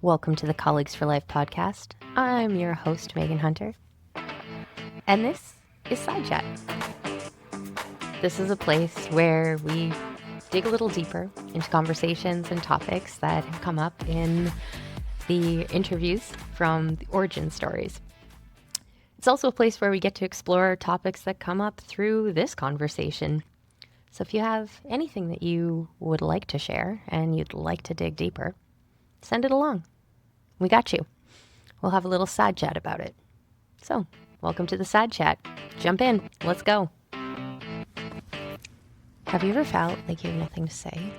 Welcome to the Colleagues for Life podcast. I'm your host, Megan Hunter, and this is Side Chat. This is a place where we dig a little deeper into conversations and topics that have come up in the interviews from the origin stories. It's also a place where we get to explore topics that come up through this conversation. So if you have anything that you would like to share and you'd like to dig deeper, send it along. We got you. We'll have a little side chat about it. So, welcome to the side chat. Jump in. Let's go. Have you ever felt like you have nothing to say?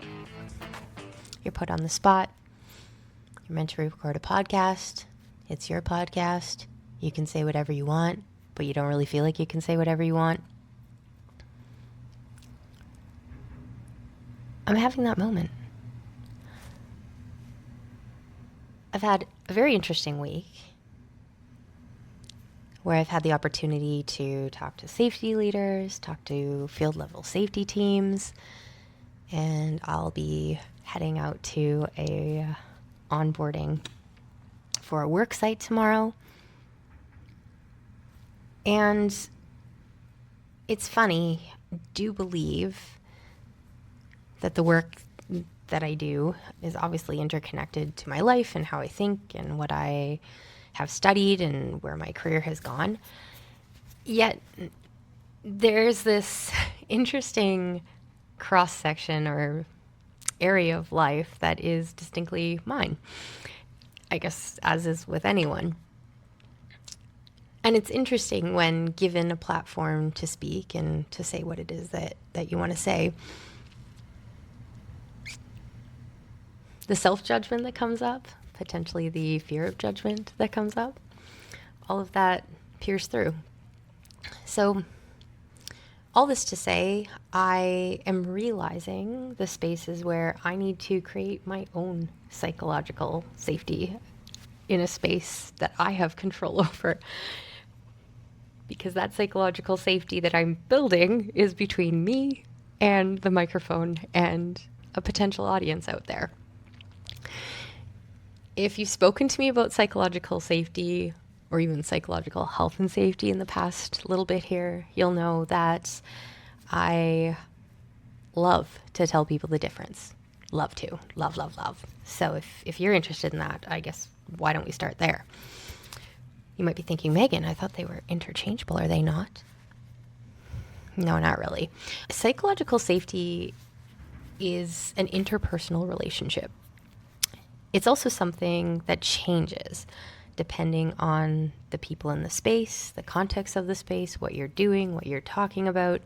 You're put on the spot. You're meant to record a podcast. It's your podcast. You can say whatever you want, but you don't really feel like you can say whatever you want. I'm having that moment. I've had a very interesting week where I've had the opportunity to talk to safety leaders, talk to field level safety teams, and I'll be heading out to a onboarding for a work site tomorrow. And it's funny, I do believe that the work that I do is obviously interconnected to my life and how I think and what I have studied and where my career has gone. Yet there's this interesting cross-section or area of life that is distinctly mine, I guess, as is with anyone. And it's interesting when given a platform to speak and to say what it is that you want to say. The self-judgment that comes up, potentially the fear of judgment that comes up, all of that peers through. So all this to say, I am realizing the spaces where I need to create my own psychological safety in a space that I have control over. Because that psychological safety that I'm building is between me and the microphone and a potential audience out there. If you've spoken to me about psychological safety or even psychological health and safety in the past little bit here, you'll know that I love to tell people the difference. Love to. Love, love, love. So if you're interested in that, I guess, why don't we start there? You might be thinking, Megan, I thought they were interchangeable. Are they not? No, not really. Psychological safety is an interpersonal relationship. It's also something that changes depending on the people in the space, the context of the space, what you're doing, what you're talking about.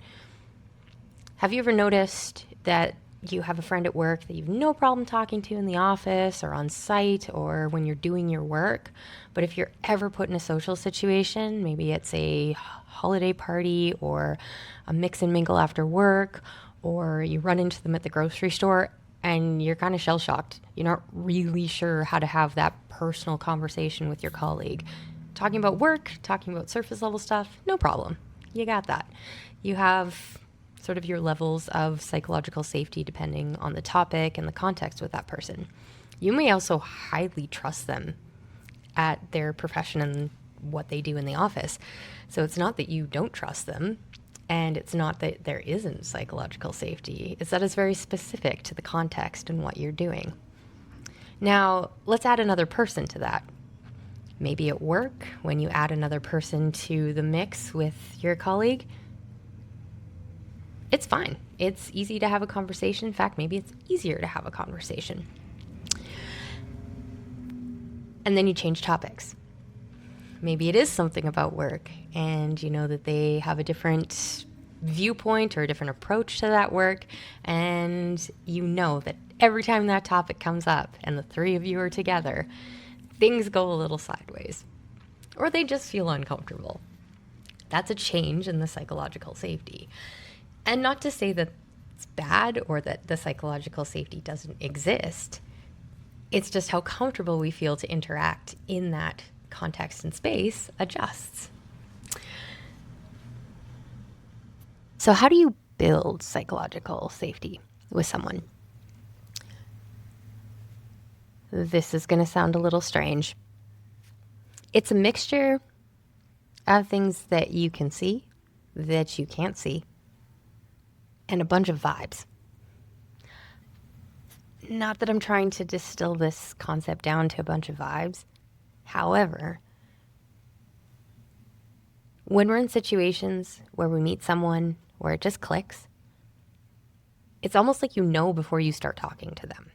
Have you ever noticed that you have a friend at work that you've no problem talking to in the office or on site or when you're doing your work, but if you're ever put in a social situation, maybe it's a holiday party or a mix and mingle after work, or you run into them at the grocery store and you're kind of shell-shocked. You're not really sure how to have that personal conversation with your colleague. Talking about work, talking about surface level stuff, no problem. You got that. You have sort of your levels of psychological safety depending on the topic and the context with that person. You may also highly trust them at their profession and what they do in the office. So it's not that you don't trust them. And it's not that there isn't psychological safety. It's that it's very specific to the context and what you're doing. Now, let's add another person to that. Maybe at work, when you add another person to the mix with your colleague, it's fine. It's easy to have a conversation. In fact, maybe it's easier to have a conversation. And then you change topics. Maybe it is something about work and you know that they have a different viewpoint or a different approach to that work, and you know that every time that topic comes up and the three of you are together, things go a little sideways or they just feel uncomfortable. That's a change in the psychological safety. And not to say that it's bad or that the psychological safety doesn't exist. It's just how comfortable we feel to interact in that context and space adjusts. So how do you build psychological safety with someone? this is going to sound a little strange. It's a mixture of things that you can see, that you can't see, and a bunch of vibes. Not that I'm trying to distill this concept down to a bunch of vibes. However, when we're in situations where we meet someone where it just clicks, it's almost like you know before you start talking to them.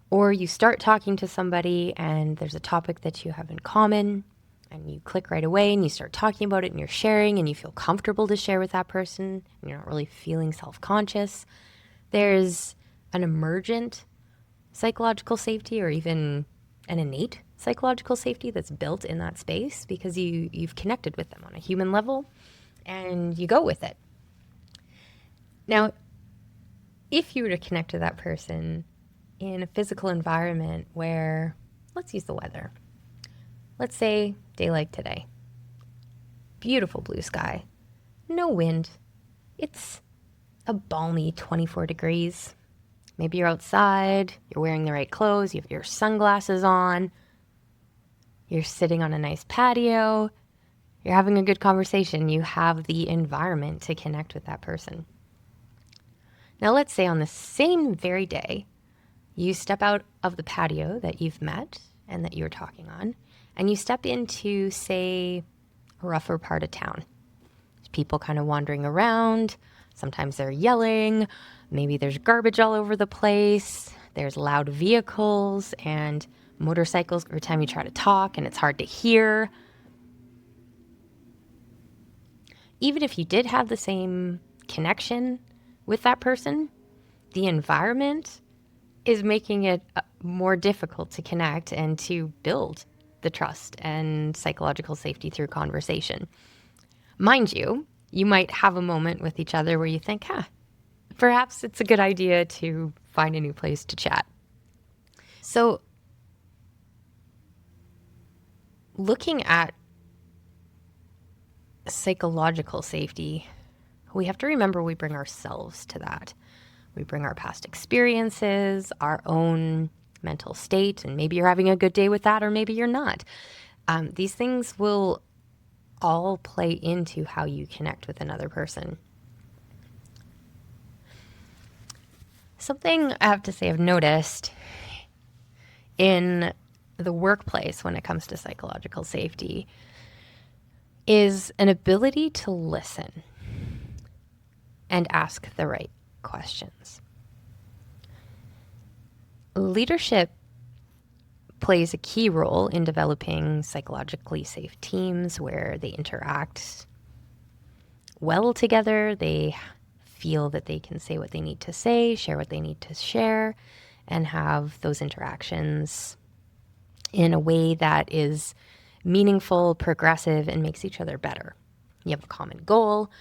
Or you start talking to somebody and there's a topic that you have in common and you click right away and you start talking about it and you're sharing and you feel comfortable to share with that person and you're not really feeling self-conscious. There's an emergent psychological safety or even an innate psychological safety that's built in that space because you've connected with them on a human level and you go with it. Now, if you were to connect to that person in a physical environment where, let's use the weather. Let's say day like today. Beautiful blue sky, no wind. It's a balmy 24 degrees. Maybe you're outside, you're wearing the right clothes, you have your sunglasses on, you're sitting on a nice patio, you're having a good conversation, you have the environment to connect with that person. Now let's say on the same very day, you step out of the patio that you've met and that you're talking on, and you step into, say, a rougher part of town. There's people kind of wandering around. Sometimes they're yelling. Maybe there's garbage all over the place. There's loud vehicles and motorcycles every time you try to talk, and it's hard to hear. Even if you did have the same connection with that person, the environment is making it more difficult to connect and to build the trust and psychological safety through conversation. Mind you, you might have a moment with each other where you think, perhaps it's a good idea to find a new place to chat. So, looking at psychological safety, we have to remember we bring ourselves to that. We bring our past experiences, our own mental state, and maybe you're having a good day with that, or maybe you're not. These things will all play into how you connect with another person. Something I have to say I've noticed in the workplace when it comes to psychological safety is an ability to listen and ask the right questions. Leadership plays a key role in developing psychologically safe teams where they interact well together. They feel that they can say what they need to say, share what they need to share, and have those interactions in a way that is meaningful, progressive, and makes each other better. You have a common goal,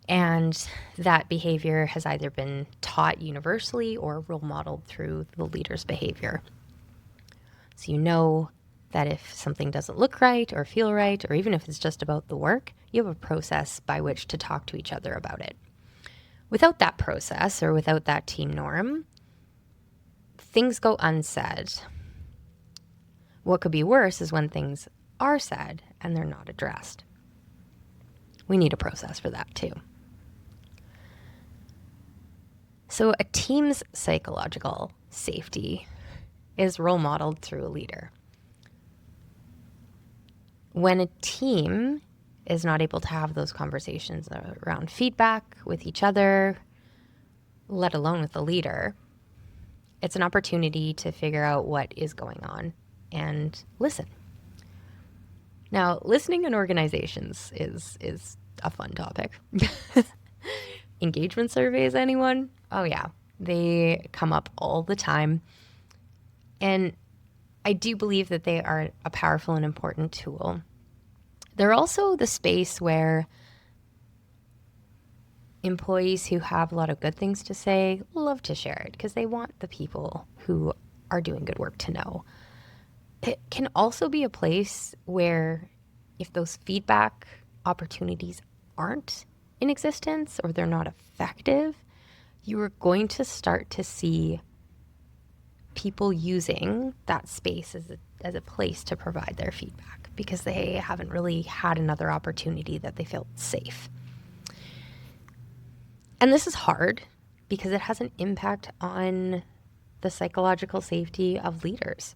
and that behavior has either been taught universally or role modeled through the leader's behavior. So you know that if something doesn't look right or feel right, or even if it's just about the work, you have a process by which to talk to each other about it. Without that process or without that team norm, things go unsaid. What could be worse is when things are said and they're not addressed. We need a process for that too. So a team's psychological safety is role modeled through a leader. When a team is not able to have those conversations around feedback with each other, let alone with the leader, it's an opportunity to figure out what is going on and listen. Now, listening in organizations is a fun topic. Engagement surveys, anyone? Oh yeah, they come up all the time. And I do believe that they are a powerful and important tool. They're also the space where employees who have a lot of good things to say love to share it because they want the people who are doing good work to know. It can also be a place where if those feedback opportunities aren't in existence or they're not effective, you are going to start to see people using that space as a place to provide their feedback because they haven't really had another opportunity that they felt safe. And this is hard because it has an impact on the psychological safety of leaders.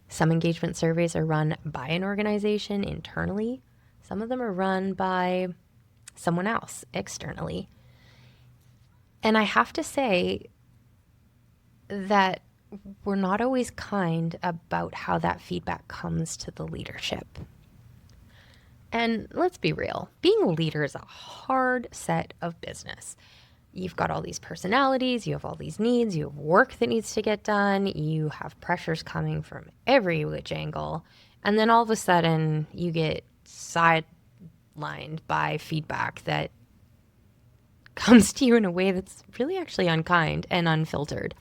Some engagement surveys are run by an organization internally. Some of them are run by someone else externally. And I have to say that we're not always kind about how that feedback comes to the leadership. And let's be real, being a leader is a hard set of business. You've got all these personalities, you have all these needs, you have work that needs to get done, you have pressures coming from every which angle, and then all of a sudden you get sidelined by feedback that comes to you in a way that's really actually unkind and unfiltered.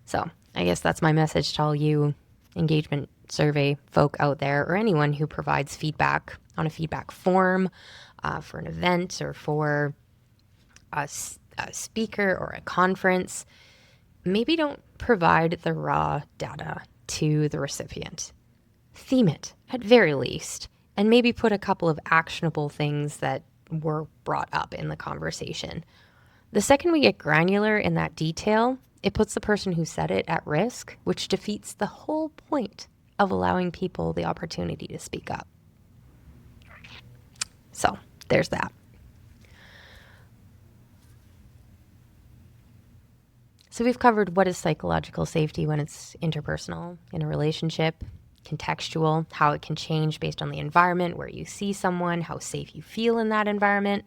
So I guess that's my message to all you engagement survey folk out there, or anyone who provides feedback on a feedback form for an event or for a speaker or a conference. Maybe don't provide the raw data to the recipient. Theme it at very least, and maybe put a couple of actionable things that were brought up in the conversation. The second we get granular in that detail, it puts the person who said it at risk, which defeats the whole point of allowing people the opportunity to speak up. So there's that. So we've covered what is psychological safety when it's interpersonal, in a relationship, contextual, how it can change based on the environment, where you see someone, how safe you feel in that environment,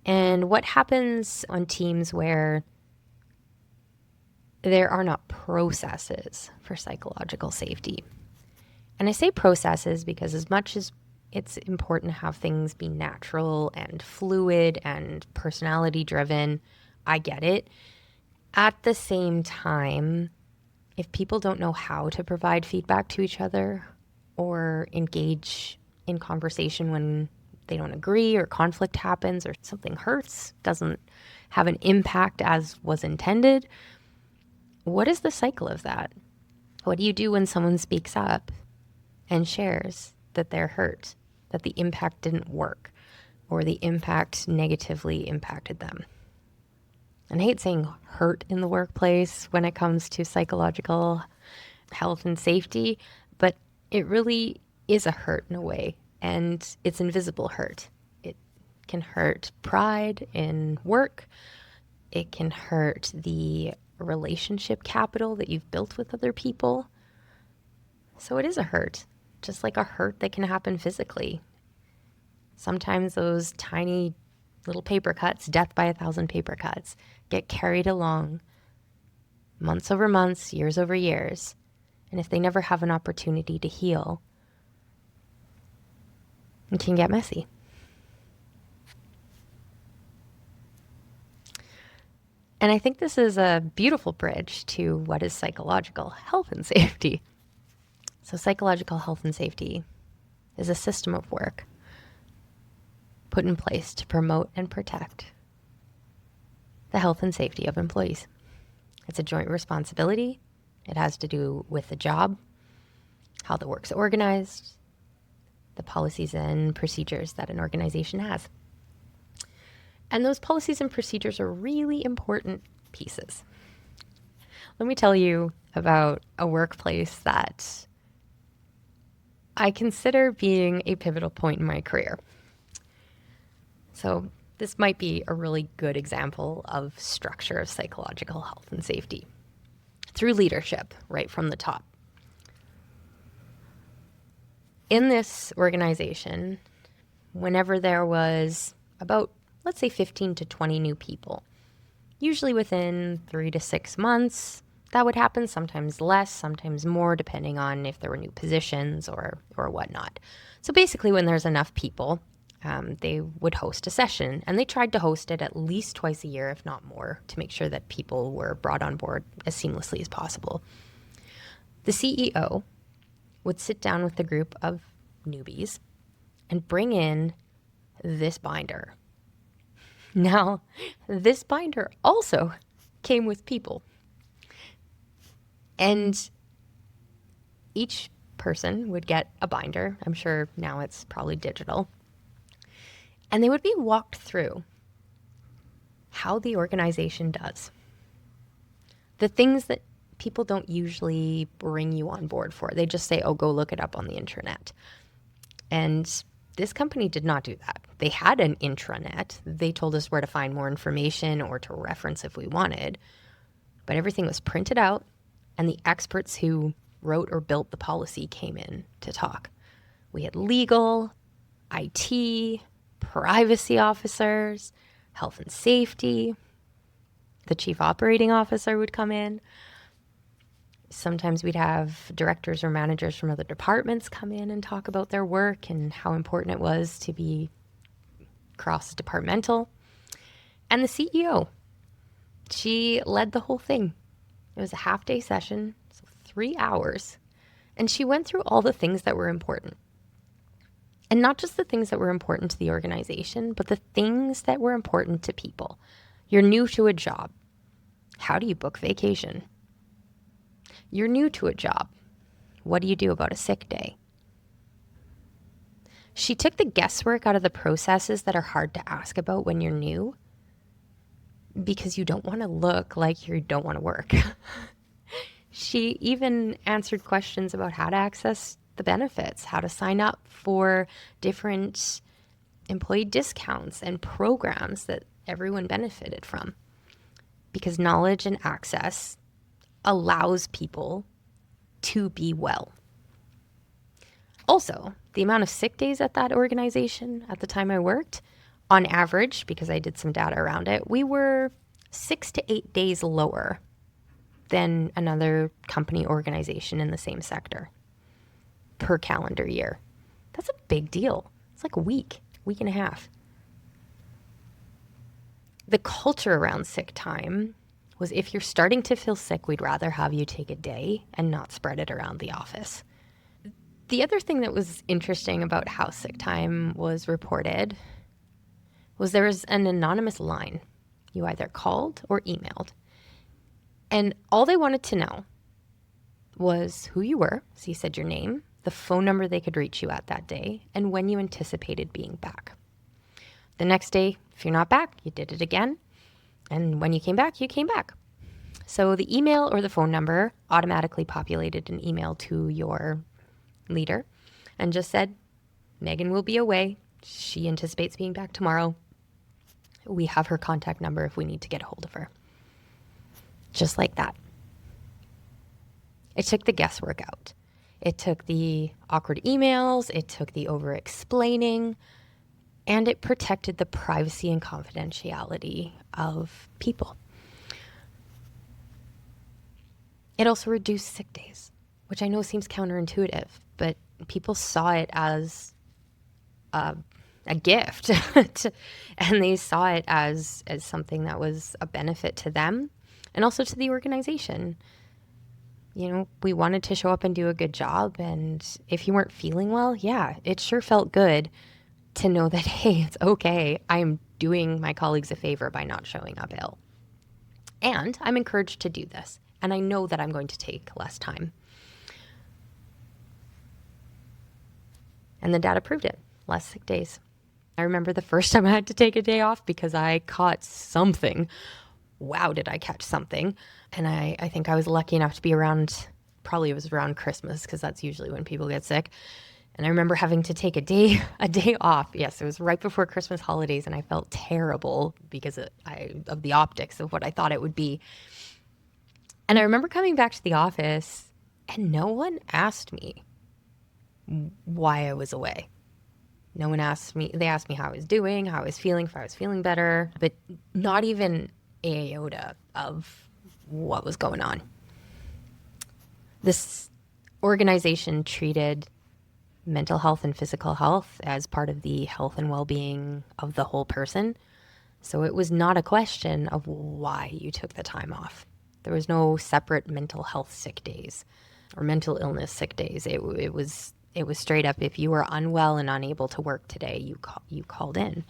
and what happens on teams where there are not processes for psychological safety. And I say processes because as much as it's important to have things be natural and fluid and personality driven, I get it. At the same time, if people don't know how to provide feedback to each other or engage in conversation when they don't agree or conflict happens or something hurts, doesn't have an impact as was intended, what is the cycle of that? What do you do when someone speaks up and shares that they're hurt, that the impact didn't work, or the impact negatively impacted them? And I hate saying hurt in the workplace when it comes to psychological health and safety, but it really is a hurt in a way, and it's invisible hurt. It can hurt pride in work. It can hurt the relationship capital that you've built with other people. So it is a hurt, just like a hurt that can happen physically. Sometimes those tiny little paper cuts, death by 1,000 paper cuts, get carried along months over months, years over years. And if they never have an opportunity to heal, it can get messy. And I think this is a beautiful bridge to what is psychological health and safety. So psychological health and safety is a system of work put in place to promote and protect the health and safety of employees. It's a joint responsibility. It has to do with the job, how the work's organized, the policies and procedures that an organization has. And those policies and procedures are really important pieces. Let me tell you about a workplace that I consider being a pivotal point in my career. So this might be a really good example of structure of psychological health and safety through leadership, right from the top. In this organization, whenever there was about, let's say, 15 to 20 new people, usually within 3 to 6 months, that would happen, sometimes less, sometimes more, depending on if there were new positions or whatnot. So basically, when there's enough people, they would host a session, and they tried to host it at least twice a year, if not more, to make sure that people were brought on board as seamlessly as possible. The CEO would sit down with the group of newbies and bring in this binder. Now, this binder also came with people. And each person would get a binder. I'm sure now it's probably digital. And they would be walked through how the organization does. The things that people don't usually bring you on board for. They just say, oh, go look it up on the internet. And this company did not do that. They had an intranet. They told us where to find more information or to reference if we wanted. But everything was printed out, and the experts who wrote or built the policy came in to talk. We had legal, IT, privacy officers, health and safety. The chief operating officer would come in. Sometimes we'd have directors or managers from other departments come in and talk about their work and how important it was to be cross-departmental. And the CEO, she led the whole thing. It was a half-day session, so 3 hours. And she went through all the things that were important. And not just the things that were important to the organization, but the things that were important to people. You're new to a job. How do you book vacation? You're new to a job. What do you do about a sick day? She took the guesswork out of the processes that are hard to ask about when you're new, because you don't want to look like you don't want to work. She even answered questions about how to access the benefits, how to sign up for different employee discounts and programs that everyone benefited from. Because knowledge and access allows people to be well. Also, the amount of sick days at that organization at the time I worked, on average, because I did some data around it, we were 6 to 8 days lower than another company organization in the same sector per calendar year. That's a big deal. It's like a week and a half. The culture around sick time was, if you're starting to feel sick, we'd rather have you take a day and not spread it around the office. The other thing that was interesting about how sick time was reported was there was an anonymous line. You either called or emailed. And all they wanted to know was who you were. So you said your name, the phone number they could reach you at that day, and when you anticipated being back. The next day, if you're not back, you did it again. And when you came back, you came back. So the email or the phone number automatically populated an email to your leader and just said, Megan will be away. She anticipates being back tomorrow. We have her contact number if we need to get a hold of her. Just like that. It took the guesswork out. It took the awkward emails. It took the over-explaining. And it protected the privacy and confidentiality of people. It also reduced sick days, which I know seems counterintuitive, but people saw it as a gift. And they saw it as something that was a benefit to them and also to the organization. You know, we wanted to show up and do a good job. And if you weren't feeling well, yeah, it sure felt good to know that, hey, it's okay. I'm doing my colleagues a favor by not showing up ill. And I'm encouraged to do this. And I know that I'm going to take less time. And the data proved it. Less sick days. I remember the first time I had to take a day off because I caught something. Wow, did I catch something. And I think I was lucky enough to be around, probably it was around Christmas, because that's usually when people get sick. And I remember having to take a day off. Yes, it was right before Christmas holidays, and I felt terrible because of the optics of what I thought it would be. And I remember coming back to the office, and no one asked me why I was away. No one asked me. They asked me how I was doing, how I was feeling, if I was feeling better, but not even a iota of what was going on. This organization treated mental health and physical health as part of the health and well-being of the whole person. So it was not a question of why you took the time off. There was no separate mental health sick days or mental illness sick days. It was straight up, if you were unwell and unable to work today, you called in.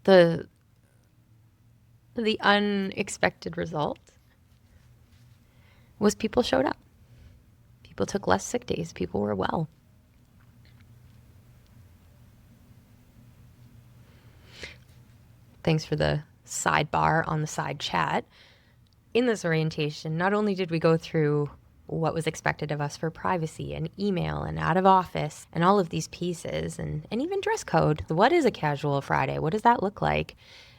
The unexpected result was people showed up. People took less sick days. People were well. Thanks for the sidebar on the side chat. In this orientation, not only did we go through what was expected of us for privacy and email and out of office and all of these pieces and even dress code. What is a casual Friday? What does that look like?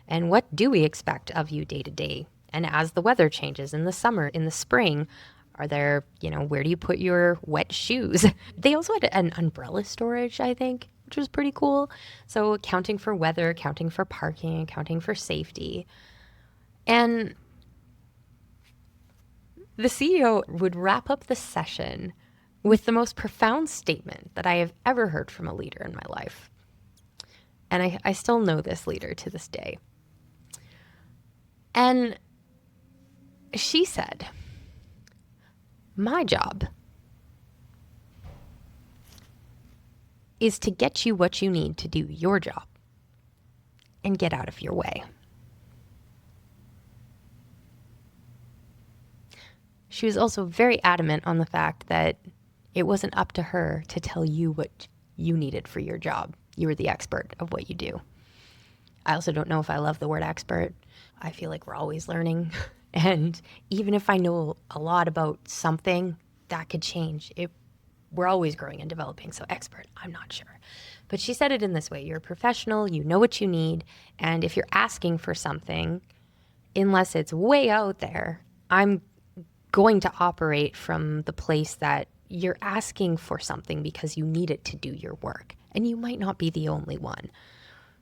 And what do we expect of you day to day? And as the weather changes in the summer, in the spring, are there, where do you put your wet shoes? They also had an umbrella storage, I think, which was pretty cool. So accounting for weather, accounting for parking, accounting for safety. And the CEO would wrap up the session with the most profound statement that I have ever heard from a leader in my life. And I still know this leader to this day. And she said, "My job is to get you what you need to do your job and get out of your way." She was also very adamant on the fact that it wasn't up to her to tell you what you needed for your job. You were the expert of what you do. I also don't know if I love the word expert. I feel like we're always learning. And even if I know a lot about something, that could change. We're always growing and developing. So expert, I'm not sure. But she said it in this way. You're a professional. You know what you need. And if you're asking for something, unless it's way out there, I'm going to operate from the place that you're asking for something because you need it to do your work. And you might not be the only one.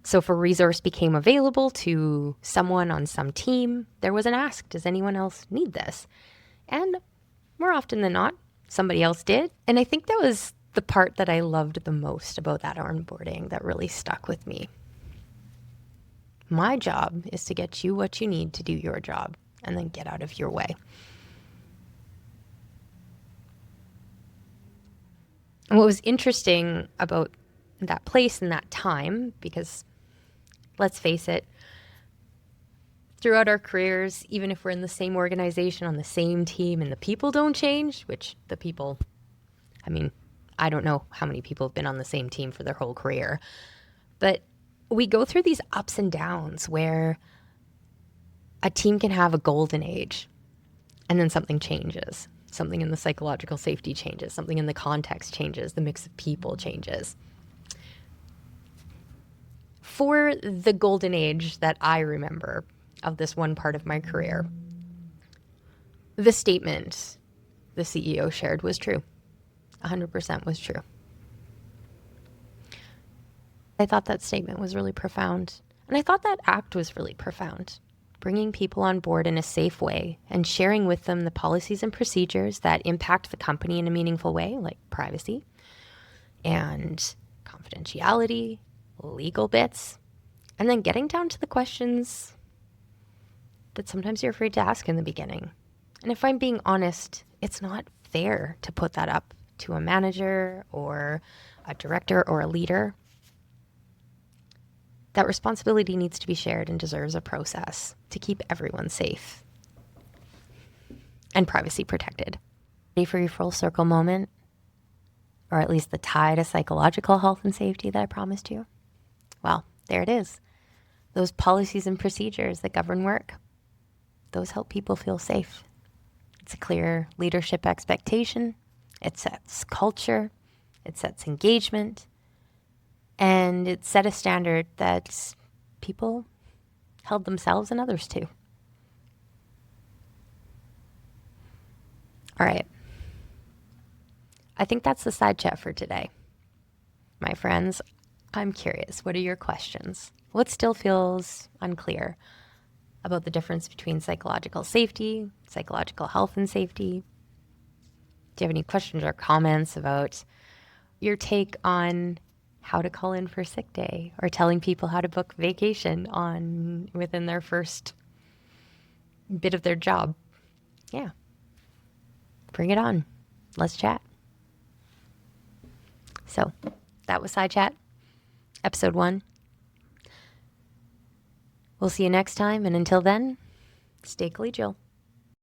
So if a resource became available to someone on some team, there was an ask, does anyone else need this? And more often than not, somebody else did. And I think that was the part that I loved the most about that onboarding that really stuck with me. My job is to get you what you need to do your job and then get out of your way. And what was interesting about that place and that time, because let's face it, throughout our careers, even if we're in the same organization, on the same team, and the people don't change, which the people, I don't know how many people have been on the same team for their whole career, but we go through these ups and downs where a team can have a golden age and then something changes. Something in the psychological safety changes, something in the context changes, the mix of people changes. For the golden age that I remember of this one part of my career, the statement the CEO shared was true. 100% was true. I thought that statement was really profound. And I thought that act was really profound. Bringing people on board in a safe way and sharing with them the policies and procedures that impact the company in a meaningful way, like privacy and confidentiality, legal bits, and then getting down to the questions that sometimes you're afraid to ask in the beginning. And if I'm being honest, it's not fair to put that up to a manager or a director or a leader. That responsibility needs to be shared and deserves a process to keep everyone safe and privacy protected. Ready for your full circle moment? Or at least the tie to psychological health and safety that I promised you? Well, there it is. Those policies and procedures that govern work, those help people feel safe. It's a clear leadership expectation. It sets culture. It sets engagement. And it set a standard that people held themselves and others to. All right. I think that's the side chat for today. My friends, I'm curious. What are your questions? What still feels unclear about the difference between psychological safety, psychological health and safety? Do you have any questions or comments about your take on how to call in for sick day or telling people how to book vacation within their first bit of their job? Yeah. Bring it on. Let's chat. So that was Side Chat, episode 1. We'll see you next time, and until then, stay collegial.